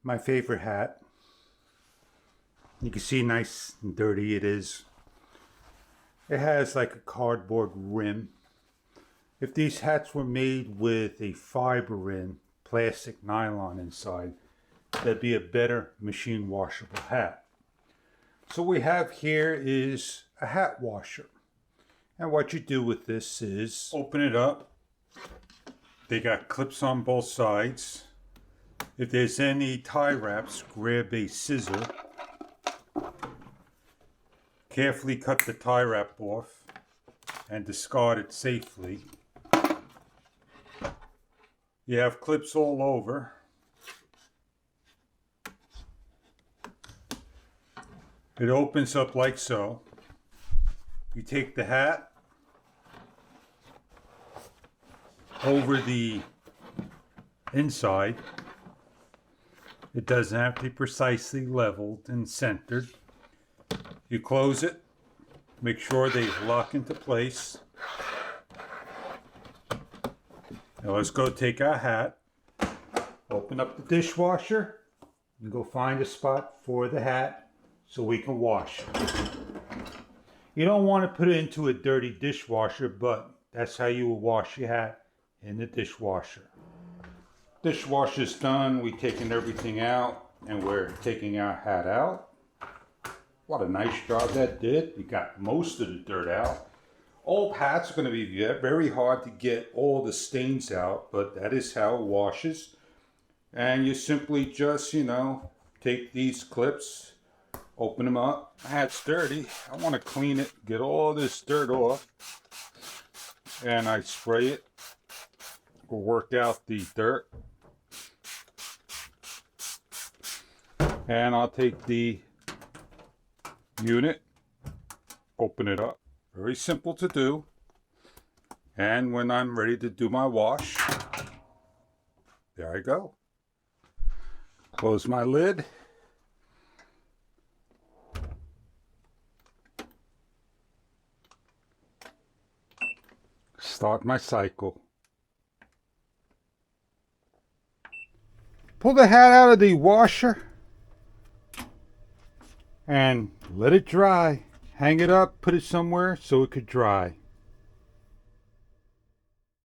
My favorite hat. You can see nice and dirty it is. It has like a cardboard rim. If these hats were made with a fiber in, plastic nylon inside, that'd be a better machine washable hat. So what we have here is a hat washer. And what you do with this is open it up. They got clips on both sides. If there's any tie wraps, grab a scissor. Carefully cut the tie wrap off and discard it safely. You have clips all over. It opens up like so. You take the hat over the inside. It doesn't have to be precisely leveled and centered. You close it, make sure they lock into place. Now let's go take our hat, open up the dishwasher, and go find a spot for the hat so we can wash it. You don't want to put it into a dirty dishwasher, but that's how you will wash your hat, in the dishwasher. Dishwasher's done, we've taken everything out, and we're taking our hat out. What a nice job that did. You got most of the dirt out. Old hats are going to be very hard to get all the stains out, but that is how it washes. And you simply just, take these clips, open them up. My hat's dirty. I want to clean it, get all this dirt off. And I spray it. We'll work out the dirt. And I'll take the unit, open it up. Very simple to do. And when I'm ready to do my wash, there I go. Close my lid. Start my cycle. Pull the hat out of the washer and let it dry. Hang it up, put it somewhere so it could dry.